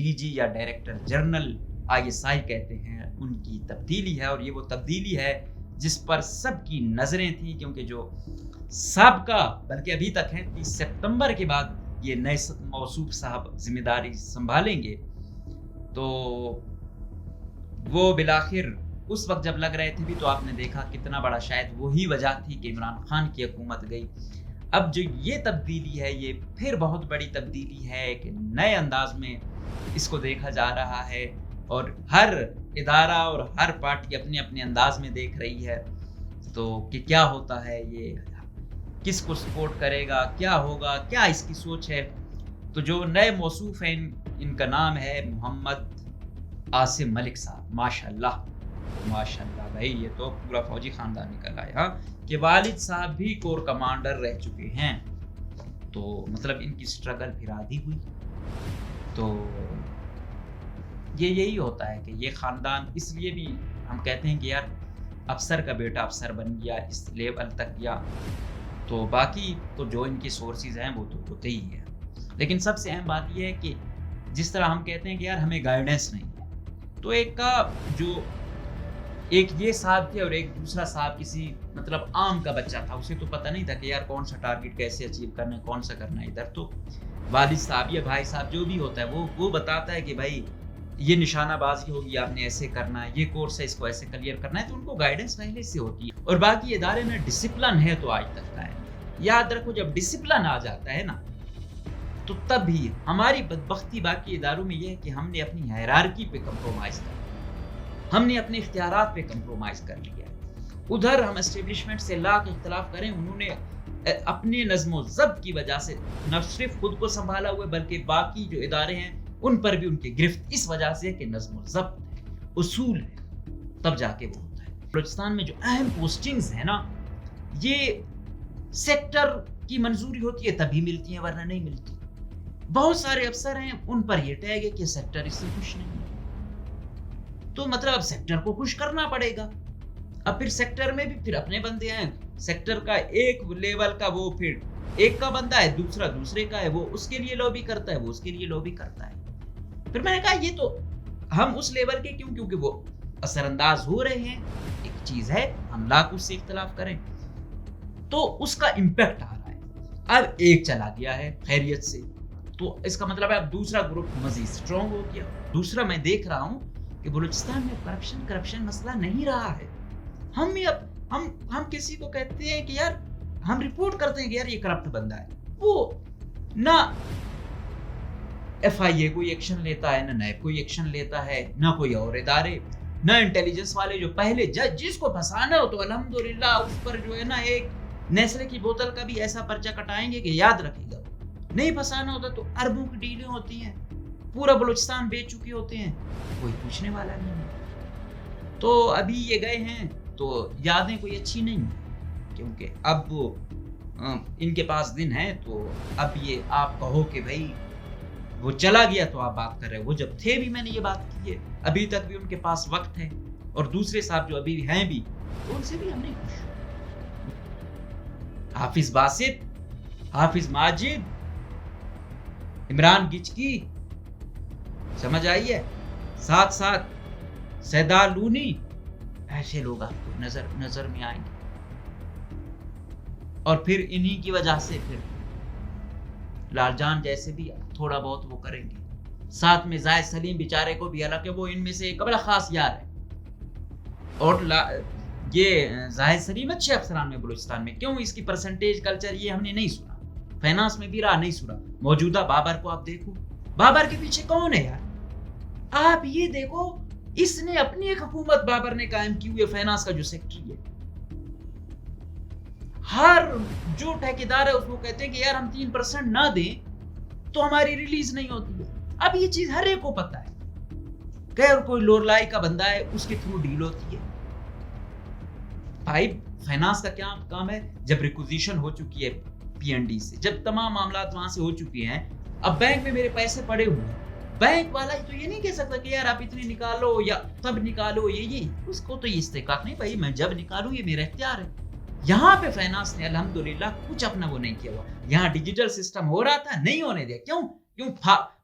D G یا director general ISI کہتے ہیں ان کی تبدیلی ہے، اور یہ وہ تبدیلی ہے جس پر سب کی نظریں تھیں، کیونکہ جو سابقہ بلکہ ابھی تک ہیں 30 سپتمبر کے بعد یہ نئے موصوف صاحب ذمہ داری سنبھالیں گے، تو وہ بالآخر اس وقت جب لگ رہے تھے بھی تو آپ نے دیکھا کتنا بڑا شاید وہی وجہ تھی کہ عمران خان کی حکومت گئی۔ اب جو یہ تبدیلی ہے یہ پھر بہت بڑی تبدیلی ہے کہ نئے انداز میں اس کو دیکھا جا رہا ہے، اور ہر ادارہ اور ہر پارٹی اپنے اپنے انداز میں دیکھ رہی ہے تو کہ کیا ہوتا ہے، یہ کس کو سپورٹ کرے گا، کیا ہوگا، کیا اس کی سوچ ہے۔ تو جو نئے موصوف ہیں ان کا نام ہے محمد عاصم ملک صاحب۔ ماشاءاللہ ماشاءاللہ بھائی، یہ تو پورا فوجی خاندان نکل آیا کہ والد صاحب بھی کور کمانڈر رہ چکے ہیں، تو مطلب ان کی سٹرگل پھر آدھی ہوئی۔ تو یہی ہوتا ہے کہ یہ خاندان، اس لیے بھی ہم کہتے ہیں کہ یار افسر کا بیٹا افسر بن گیا، اس لیول تک گیا، تو باقی تو جو ان کی سورسز ہیں وہ تو ہوتے ہی ہیں۔ لیکن سب سے اہم بات یہ ہے کہ جس طرح ہم کہتے ہیں کہ یار ہمیں گائیڈنس نہیں ہے، تو ایک یہ صاحب تھے اور ایک دوسرا صاحب کسی مطلب عام کا بچہ تھا، اسے تو پتہ نہیں تھا کہ یار کون سا ٹارگٹ کیسے اچیو کرنا ہے، کون سا کرنا ہے۔ ادھر تو والد صاحب یا بھائی صاحب جو بھی ہوتا ہے وہ بتاتا ہے کہ بھائی یہ نشانہ بازی ہوگی، آپ نے ایسے کرنا ہے، یہ کورس ہے اس کو ایسے کلیئر کرنا ہے، تو ان کو گائیڈنس پہلے سے ہوتی ہے۔ اور باقی ادارے میں ڈسپلن ہے تو آج تک کا ہے۔ یاد رکھو جب ڈسپلن آ جاتا ہے نا تو تب بھی ہماری بدبختی باقی اداروں میں یہ ہے کہ ہم نے اپنی ہائرارکی پہ کمپرومائز کر لیا، ہم نے اپنے اختیارات پہ کمپرومائز کر لیا۔ ادھر ہم اسٹیبلشمنٹ سے لاکھ اختلاف کریں، انہوں نے اپنے نظم و ضبط کی وجہ سے نہ صرف خود کو سنبھالا ہوا بلکہ باقی جو ادارے ہیں ان پر بھی ان کی گرفت اس وجہ سے کہ نظم و ضبط ہے، اصول ہے، تب جا کے وہ ہوتا ہے۔ بلوچستان میں جو اہم پوسٹنگز ہیں نا، یہ سیکٹر کی منظوری ہوتی ہے تبھی ملتی ہیں ورنہ نہیں ملتی۔ بہت سارے افسر ہیں ان پر یہ ٹیگ ہے کہ سیکٹر اس سے خوش نہیں ہے، تو مطلب اب سیکٹر کو خوش کرنا پڑے گا۔ اب پھر سیکٹر میں بھی پھر اپنے بندے ہیں، سیکٹر کا ایک لیول کا وہ پھر ایک کا بندہ ہے، دوسرا دوسرے کا ہے، وہ اس کے لیے لوبی کرتا ہے، وہ اس کے لیے لوبی کرتا ہے۔ پھر میں نے کہا یہ تو ہم اس لیول کے کیونکہ وہ اثر انداز ہو رہے ہیں، ایک چیز ہے ہم لاکھ اس سے اختلاف کریں تو اس کا امپیکٹ آ رہا ہے۔ اب ایک چلا گیا ہے خیریت سے، تو اس کا مطلب ہے اب دوسرا گروپ مزید سٹرونگ ہو گیا۔ دوسرا میں دیکھ رہا ہوں کہ بلوچستان میں کرپشن مسئلہ نہیں رہا ہے۔ ہم کسی کو کہتے ہیں کہ یار ہم رپورٹ کرتے ہیں کہ یار یہ کرپٹ بندہ ہے، وہ نہ FIA کوئی ایکشن لیتا ہے، نہ نیب کوئی ایکشن لیتا ہے، نہ کوئی اور ادارے، نہ انٹیلیجنس والے جو پہلے جس کو پھنسانا ہو تو الحمدللہ اس پر جو ہے نا ایک نیسلے کی بوتل کا بھی ایسا پرچہ کٹائیں گے کہ یاد رکھے گا۔ نہیں پھنسانا ہوتا تو اربوں کی ڈیلیں ہوتی ہیں، پورا بلوچستان بیچ چکے ہوتے ہیں، کوئی پوچھنے والا نہیں ہے۔ تو ابھی یہ گئے ہیں تو یادیں کوئی اچھی نہیں ہیں، کیونکہ اب ان کے پاس دن ہے، تو اب یہ آپ کہو کہ بھائی وہ چلا گیا تو آپ بات کر رہے، وہ جب تھے بھی میں نے یہ بات کی ہے، ابھی تک بھی ان کے پاس وقت ہے، اور دوسرے صاحب جو ابھی ہیں بھی تو ان سے بھی ہم نہیں خوش۔ حافظ باسط، حافظ ماجد، عمران گچکی، سمجھ آئی ہے، ساتھ ساتھ سیدا لونی، ایسے لوگ آپ کو نظر میں آئیں گے، اور پھر انہی کی وجہ سے پھر لال جان جیسے بھی تھوڑا بہت وہ کریں گے، ساتھ میں زاہد سلیم بیچارے کو بھی، حالانکہ وہ ان میں سے ایک بڑا خاص یار ہے، اور یہ زاہد سلیم اچھے افسران میں بلوچستان میں، کیوں اس کی پرسنٹیج کلچر یہ ہم نے نہیں سنا، فائنانس میں بھی رہا نہیں سنا۔ موجودہ بابر کو آپ دیکھو، بابر کے پیچھے کون ہے یار؟ آپ یہ دیکھو، اس نے اپنی ایک حکومت بابر نے قائم کی ہوئی ہے، فائنانس کا جو سیکٹری ہے، ہر جو ٹھیکیدار ہے اس کو کہتے ہیں کہ یار ہم 3% نہ دیں تو ہماری ریلیز نہیں ہوتی ہے۔ اب یہ چیز ہر ایک کو پتا ہے کہ کوئی لورلائی کا بندہ ہے اس کے تھرو ڈیل ہوتی ہے۔ بھائی فائنانس کا کیا کام ہے؟ جب ریکوزیشن ہو چکی ہے PND سے، جب تمام معاملات وہاں سے ہو چکے ہیں، اب بینک میں میرے پیسے پڑے ہوئے ہیں، بینک والا تو یہ نہیں کہہ سکتا کہ یار آپ اتنے نکالو یا تب نکالو، یہ اس کو تو یہ استحقاق نہیں، بھائی میں جب نکالوں یہ میرا اختیار ہے۔ یہاں پہ فائنانس نے الحمدللہ کچھ اپنا وہ نہیں کیا ہوا، یہاں ڈیجیٹل سسٹم ہو رہا تھا، نہیں ہونے دیا، کیوں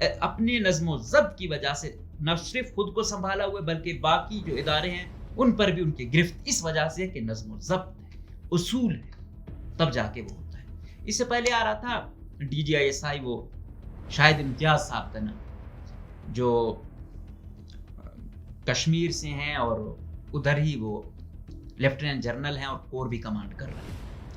اپنے نظم و ضبط کی وجہ سے نہ صرف خود کو سنبھالا ہوا بلکہ باقی جو ادارے ہیں ان پر بھی ان کی گرفت اس وجہ سے کہ نظم و ضبط ہے، اصول ہے، تب جا کے وہ ہوتا ہے۔ اس سے پہلے آ رہا تھا DGISI، وہ شاہد امتیاز صاحب کا نا، جو کشمیر سے ہیں اور ادھر ہی وہ لیفٹیننٹ جنرل ہیں اور کور بھی کمانڈ کر رہے ہیں،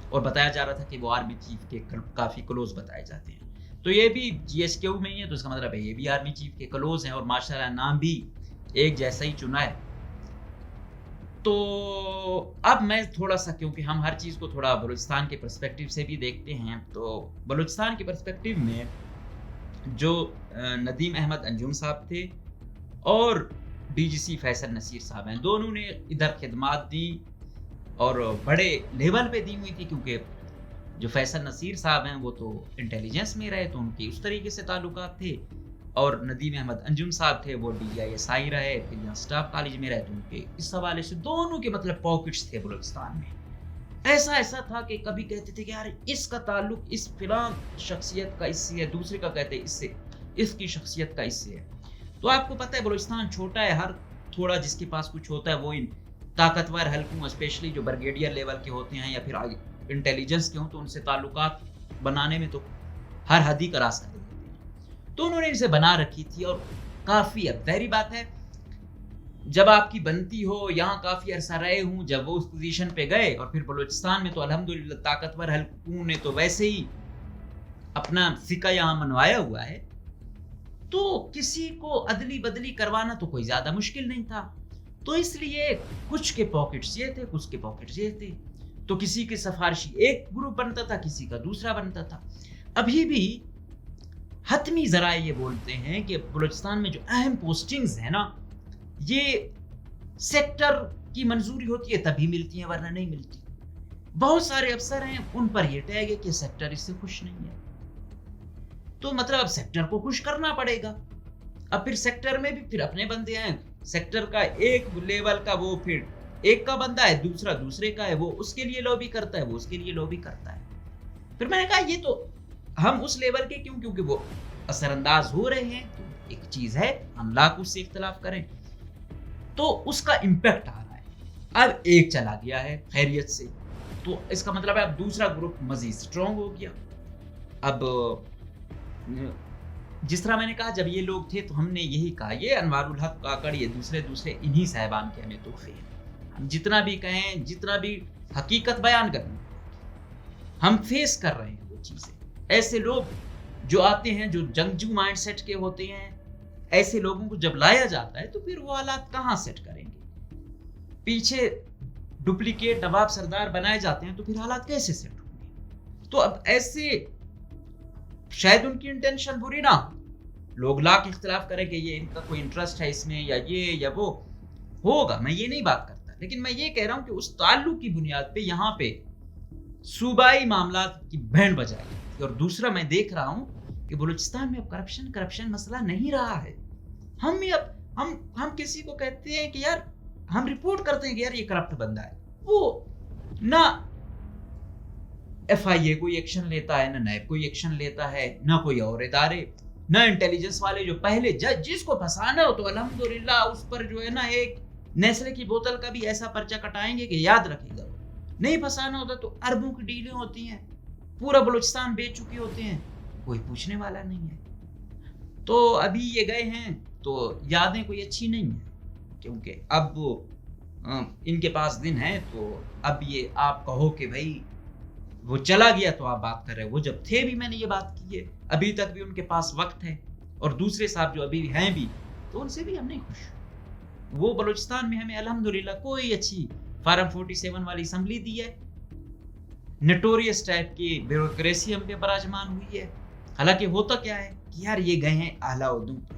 اور بتایا جا رہا تھا کہ وہ آرمی چیف کے کافی کلوز بتائے جاتے ہیں۔ تو یہ بھی GSQ میں ہی ہے، تو اس کا مطلب ہے یہ بھی آرمی چیف کے کلوز ہیں، اور ماشاءاللہ نام بھی ایک جیسا ہی چنا ہے۔ تو اب میں تھوڑا سا، کیونکہ ہم ہر چیز کو تھوڑا بلوچستان کے پرسپیکٹیو سے بھی دیکھتے ہیں، تو بلوچستان کے پرسپیکٹیو میں جو ندیم احمد انجم صاحب تھے اور DGC فیصل نصیر صاحب ہیں، دونوں نے ادھر خدمات دی اور بڑے لیول پہ دی ہوئی تھی، کیونکہ جو فیصل نصیر صاحب ہیں وہ تو انٹیلیجنس میں رہے تو ان کی اس طریقے سے تعلقات تھے، اور ندیم احمد انجم صاحب تھے وہ DGISI رہے، پھر یہاں سٹاف کالج میں رہے، تو ان کے اس حوالے سے دونوں کے مطلب پاکٹس تھے بلوچستان میں۔ ایسا تھا کہ کبھی کہتے تھے کہ یار اس کا تعلق اس فلاں شخصیت کا اس سے ہے، دوسرے کا کہتے ہیں اس سے، اس کی شخصیت کا اس سے ہے۔ تو آپ کو پتہ ہے بلوچستان چھوٹا ہے، ہر تھوڑا جس کے پاس کچھ ہوتا ہے وہ ان طاقتور حلقوں، اسپیشلی جو برگیڈیئر لیول کے ہوتے ہیں یا پھر انٹیلیجنس کے ہوں، تو ان سے تعلقات بنانے میں تو ہر حد ہی کراس کر دیتے ہیں۔ تو انہوں نے اسے بنا رکھی تھی، اور کافی اب ظاہری بات ہے جب آپ کی بنتی ہو، یہاں کافی عرصہ رہے ہوں، جب وہ اس پوزیشن پہ گئے، اور پھر بلوچستان میں تو الحمدللہ طاقتور حلقوں نے تو ویسے ہی اپنا سکہ یہاں منوایا ہوا ہے، تو کسی کو عدلی بدلی کروانا تو کوئی زیادہ مشکل نہیں تھا۔ تو اس لیے کچھ کے پاکٹس یہ تھے، کچھ کے پاکٹس یہ تھے، تو کسی کے سفارشی ایک گروپ بنتا تھا، کسی کا دوسرا بنتا تھا۔ ابھی بھی حتمی ذرائع یہ بولتے ہیں کہ بلوچستان میں جو اہم پوسٹنگز ہیں نا، یہ سیکٹر کی منظوری ہوتی ہے تبھی ملتی ہیں، ورنہ نہیں ملتی۔ بہت سارے افسر ہیں ان پر یہ ٹیگ ہے کہ سیکٹر اس سے خوش نہیں ہے، تو مطلب اب سیکٹر کو خوش کرنا پڑے گا۔ اب پھر سیکٹر میں بھی پھر اپنے بندے ہیں، سیکٹر کا ایک لیول کا وہ پھر ایک کا بندہ ہے، دوسرا دوسرے کا ہے، وہ اس کے لیے لوبی کرتا ہے، وہ اس کے لیے لوبی کرتا ہے۔ پھر میں نے کہا یہ تو ہم اس لیول کے کیوں، کیونکہ وہ اثر انداز ہو رہے ہیں، تو ایک چیز ہے ہم لاکھ اس سے اختلاف کریں تو اس کا امپیکٹ آ رہا ہے۔ اب ایک چلا گیا ہے خیریت سے، تو اس کا مطلب ہے اب دوسرا گروپ مزید سٹرونگ ہو گیا۔ اب جس طرح میں نے کہا جب یہ لوگ تھے تو ہم نے یہی کہا یہ انوار الحق کاکڑ، یہ دوسرے انہی صاحبان کے ہمیں تحفے ہیں۔ ہم جتنا بھی کہیں، جتنا بھی حقیقت بیان کریں، ہم فیس کر رہے ہیں وہ چیزیں۔ ایسے لوگ جو آتے ہیں جو جنگجو مائنڈ سیٹ کے ہوتے ہیں، ایسے لوگوں کو جب لایا جاتا ہے تو پھر وہ حالات کہاں سیٹ کریں گے؟ پیچھے ڈپلیکیٹ نواب سردار بنائے جاتے ہیں تو پھر حالات کیسے سیٹ ہوں گے؟ تو اب ایسے شاید ان کی انٹینشن بری نہ ہو، لوگ لاکھ اختلاف کریں کہ یہ ان کا کوئی انٹرسٹ ہے اس میں یا یہ یا وہ، ہوگا، میں یہ نہیں بات کرتا، لیکن میں یہ کہہ رہا ہوں کہ اس تعلق کی بنیاد پہ یہاں پہ صوبائی معاملات کی بینڈ بجائی جاتی ہے۔ اور دوسرا میں دیکھ رہا ہوں کہ بلوچستان میں اب کرپشن مسئلہ نہیں رہا ہے۔ ہم کسی کو کہتے ہیں کہ یار ہم رپورٹ کرتے ہیں کہ یار یہ کرپٹ بندہ ہے، وہ نہ FIA کوئی ایکشن لیتا ہے، نہ نیب کوئی ایکشن لیتا ہے، نہ کوئی اور ادارے، نہ انٹیلیجنس والے جو پہلے جس کو پھنسانا ہو تو الحمدللہ اس پر جو ہے نا ایک نیسلے کی بوتل کا بھی ایسا پرچہ کٹائیں گے کہ یاد رکھے گا۔ نہیں پھنسانا ہوتا تو اربوں کی ڈیلیں ہوتی ہیں، پورا بلوچستان بیچ چکے ہوتے ہیں، کوئی پوچھنے والا نہیں ہے۔ تو ابھی یہ گئے ہیں تو یادیں کوئی اچھی نہیں ہیں، کیونکہ اب ان کے پاس دن ہے، تو اب یہ آپ کہو کہ بھائی وہ چلا گیا تو آپ بات کر رہے، وہ جب تھے بھی میں نے یہ بات کی ہے، ابھی تک بھی ان کے پاس وقت ہے، اور دوسرے صاحب جو ابھی ہیں بھی تو ان سے بھی ہم نہیں خوش۔ وہ بلوچستان میں ہمیں الحمدللہ کوئی اچھی فارم 47 والی اسمبلی دی ہے، نٹوریس ٹائپ کی بیوروکریسی ہم پہ براجمان ہوئی ہے۔ حالانکہ ہوتا کیا ہے کہ یار یہ گئے ہیں اعلیٰ عہدوں پر،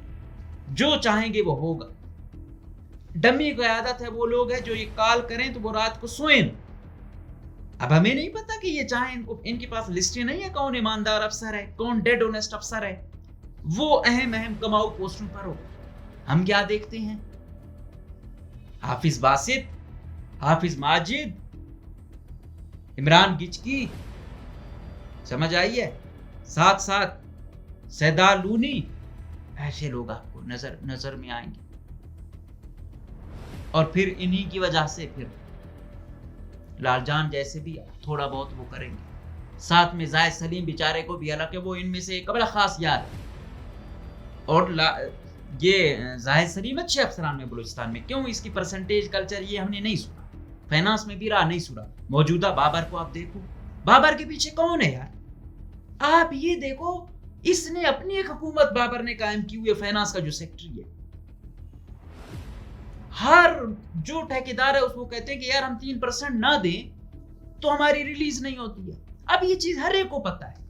جو چاہیں گے وہ ہوگا۔ ڈمی کو عادت ہے، وہ لوگ ہیں جو یہ کال کریں تو وہ رات کو سوئیں۔ اب ہمیں نہیں پتا کہ یہ چاہیں، ان کے پاس لسٹیں نہیں ہے کون ایماندار افسر ہے، کون ڈیڈ اونسٹ افسر ہے، وہ اہم کماؤ پوسٹوں پر ہو۔ ہم کیا دیکھتے ہیں؟ حافظ باسط، حافظ ماجد، عمران گچکی، سمجھ آئی ہے، ساتھ ساتھ سیدار لونی، ایسے لوگ آپ کو نظر میں آئیں گے، اور پھر انہی کی وجہ سے پھر لال جان جیسے بھی تھوڑا بہت وہ کریں گے، ساتھ میں زاہد سلیم بیچارے کو بھی، حالانکہ وہ ان میں سے ایک بڑا خاص یار ہے، اور یہ زاہد سلیم اچھے افسران میں بلوچستان میں، کیوں اس کی پرسنٹیج کلچر یہ ہم نے نہیں سنا، فائنانس میں بھی رہا نہیں سنا۔ موجودہ بابر کو آپ دیکھو، بابر کے پیچھے کون ہے یار؟ آپ یہ دیکھو، اس نے اپنی ایک حکومت بابر نے قائم کی ہوئی فائنانس کا جو سیکٹری ہے، ہر جو ٹھیکیدار ہے اس کو کہتے ہیں کہ یار ہم 3% نہ دیں تو ہماری ریلیز نہیں ہوتی ہے۔ اب یہ چیز ہر ایک کو پتا ہے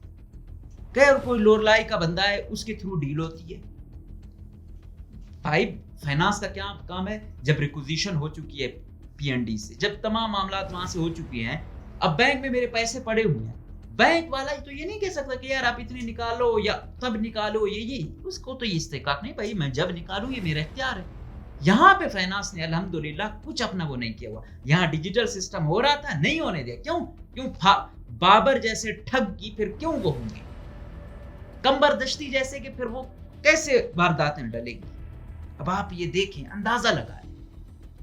کہ کوئی لورلائی کا بندہ ہے اس کے تھرو ڈیل ہوتی ہے۔ بھائی فائنانس کا کیا کام ہے؟ جب ریکوزیشن ہو چکی ہے پی این ڈی سے، جب تمام معاملات وہاں سے ہو چکے ہیں، اب بینک میں میرے پیسے پڑے ہوئے ہیں، بینک والا تو یہ نہیں کہہ سکتا کہ یار آپ اتنے نکالو یا تب نکالو، یہ اس کو تو یہ استحقاق نہیں، بھائی میں جب نکالوں یہ میرا اختیار ہے۔ یہاں پہ فائنانس نے الحمدللہ کچھ اپنا وہ نہیں کیا ہوا، یہاں ڈیجیٹل سسٹم ہو رہا تھا نہیں ہونے دیا، کیوں بابر جیسے ٹھگ کی پھر کیوں وہ ہوں گے، کمبردستی جیسے کہ پھر وہ کیسے وارداتیں ڈلیں گی۔ اب آپ یہ دیکھیں، اندازہ لگائیں،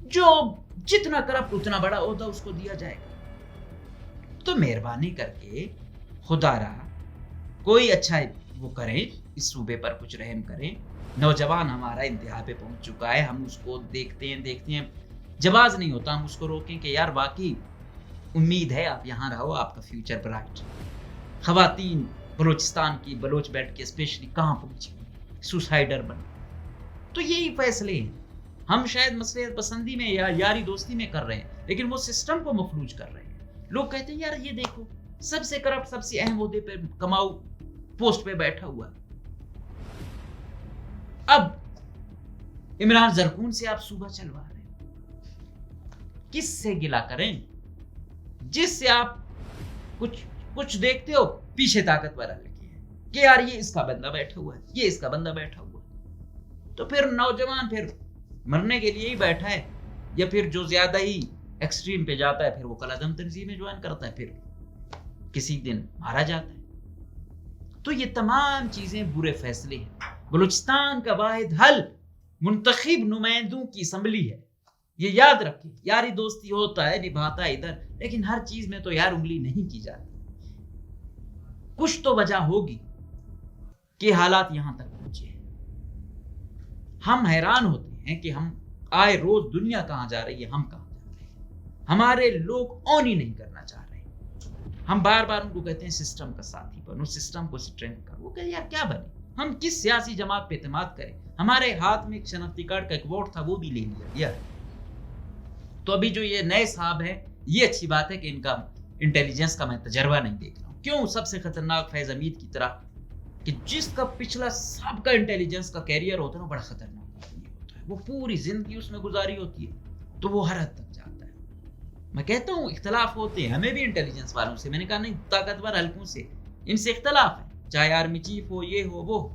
جو جتنا کرپٹ اتنا بڑا عہدہ اس کو دیا جائے گا۔ تو مہربانی کر کے خدا را کوئی اچھا وہ کریں، اس صوبے پر کچھ رحم کریں۔ نوجوان ہمارا انتہا پہ پہنچ چکا ہے، ہم اس کو دیکھتے ہیں جواز نہیں ہوتا، ہم اس کو روکیں کہ یار واقعی امید ہے آپ یہاں رہو، آپ کا فیوچر برائٹ۔ خواتین بلوچستان کی، بلوچ بیلٹ کی اسپیشلی کہاں پہنچی، سوسائڈر بن۔ تو یہی فیصلے ہیں، ہم شاید مصلحت پسندی میں یا یاری دوستی میں کر رہے ہیں، لیکن وہ سسٹم کو مفلوج کر رہے ہیں۔ لوگ کہتے ہیں یار یہ دیکھو، سب سے کرپٹ، سب سے اہم عہدے پہ کماؤ پوسٹ پہ بیٹھا ہوا۔ اب عمران زرکون سے آپ صوبہ چلوا رہے ہیں، کس سے گلا کریں؟ جس سے آپ کچھ دیکھتے ہو پیچھے طاقتور لگی ہے کہ یار یہ اس کا بندہ بیٹھا ہوا ہے، یہ اس کا بندہ بیٹھا ہوا ہے، تو پھر نوجوان پھر مرنے کے لیے ہی بیٹھا ہے، یا پھر جو زیادہ ہی ایکسٹریم پہ جاتا ہے پھر وہ قلعہ تنظیمیں جوائن کرتا ہے، پھر کسی دن مارا جاتا ہے۔ تو یہ تمام چیزیں برے فیصلے ہیں۔ بلوچستان کا واحد حل منتخب نمائندوں کی اسمبلی ہے، یہ یاد رکھیں۔ یاری دوستی ہوتا ہے، نبھاتا ہے ادھر، لیکن ہر چیز میں تو یار انگلی نہیں کی جاتی، کچھ تو وجہ ہوگی کہ حالات یہاں تک پہنچے ہیں۔ ہم حیران ہوتے ہیں کہ ہم آئے روز دنیا کہاں جا رہی ہے، ہم کہاں جا رہے ہیں، ہمارے لوگ آن ہی نہیں کرنا چاہ رہے۔ ہم بار بار ان کو کہتے ہیں سسٹم کا ساتھی بنو، سسٹم کو اسٹرینتھ کرو، وہ کہتے ہیں یار کیا بنے، ہم کس سیاسی جماعت پہ اعتماد کریں؟ ہمارے ہاتھ میں ایک شناختی کارڈ کا ایک ووٹ تھا، وہ بھی لے لیا۔ تو ابھی جو یہ نئے صاحب ہیں، یہ اچھی بات ہے کہ ان کا انٹیلیجنس کا میں تجربہ نہیں دیکھ رہا ہوں۔ کیوں؟ سب سے خطرناک فیض حمید کی طرح، کہ جس کا پچھلا سب کا انٹیلیجنس کا کیریئر ہوتا ہے وہ بڑا خطرناک آدمی ہوتا ہے، وہ پوری زندگی اس میں گزاری ہوتی ہے، تو وہ ہر حد تک جاتا ہے۔ میں کہتا ہوں اختلاف ہوتے ہیں، ہمیں بھی انٹیلیجنس والوں سے، میں نے کہا نہیں طاقتور حلقوں سے، ان سے اختلاف ہے، چاہے آرمی چیف ہو، یہ ہو وہ،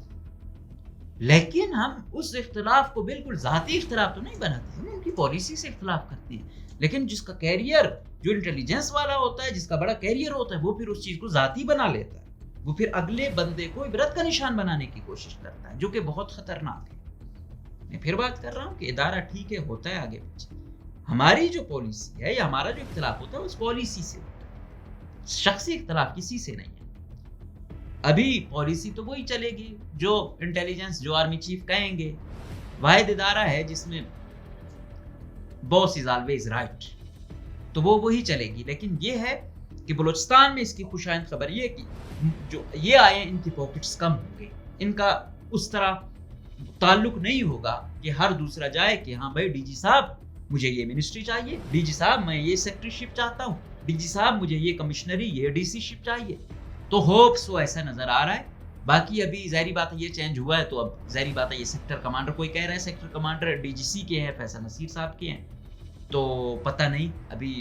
لیکن ہم اس اختلاف کو بالکل ذاتی اختلاف تو نہیں بناتے، ہم ان کی پالیسی سے اختلاف کرتے ہیں۔ لیکن جس کا کیریئر، جو انٹیلیجنس والا ہوتا ہے، جس کا بڑا کیریئر ہوتا ہے، وہ پھر اس چیز کو ذاتی بنا لیتا ہے، وہ پھر اگلے بندے کو عبرت کا نشان بنانے کی کوشش کرتا ہے، جو کہ بہت خطرناک ہے۔ میں پھر بات کر رہا ہوں کہ ادارہ ٹھیک ہے، ہوتا ہے آگے پیچھے، ہماری جو پالیسی ہے یا ہمارا جو اختلاف ہوتا ہے اس پالیسی سے ہوتا ہے، شخصی اختلاف کسی سے نہیں ہے۔ ابھی پالیسی تو وہی چلے گی جو انٹیلیجنس، جو آرمی چیف کہیں گے، واحد ادارہ ہے جس میں باس از آلویز رائٹ، تو وہ وہی چلے گی۔ لیکن یہ ہے کہ بلوچستان میں اس کی خوشائند خبر یہ کہ جو یہ آئے ان کی پاکٹس کم ہوں گے، ان کا اس طرح تعلق نہیں ہوگا کہ ہر دوسرا جائے کہ ہاں بھائی ڈی جی صاحب مجھے یہ منسٹری چاہیے، ڈی جی صاحب میں یہ سیکٹری شپ چاہتا ہوں، ڈی جی صاحب مجھے یہ کمشنری، یہ ڈی سی شپ چاہیے۔ تو ہوپس وہ ایسا نظر آ رہا ہے۔ باقی ابھی ظاہری بات ہے یہ چینج ہوا ہے، تو اب ظاہری بات ہے یہ سیکٹر کمانڈر، کوئی کہہ رہا ہے سیکٹر کمانڈر ڈی جی سی کے ہیں، فیصل نصیر صاحب کے ہیں، تو پتہ نہیں، ابھی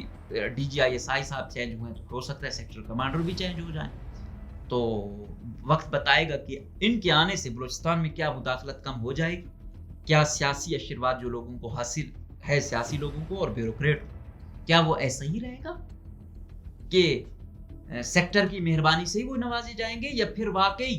D G I S I صاحب چینج ہوئے ہیں، تو ہو سکتا ہے سیکٹر کمانڈر بھی چینج ہو جائیں، تو وقت بتائے گا کہ ان کے آنے سے بلوچستان میں کیا مداخلت کم ہو جائے گی، کیا سیاسی آشرواد جو لوگوں کو حاصل ہے، سیاسی لوگوں کو اور بیوروکریٹ کو، کیا وہ ایسا ہی رہے گا کہ سیکٹر کی مہربانی سے ہی وہ نوازے جائیں گے، یا پھر واقعی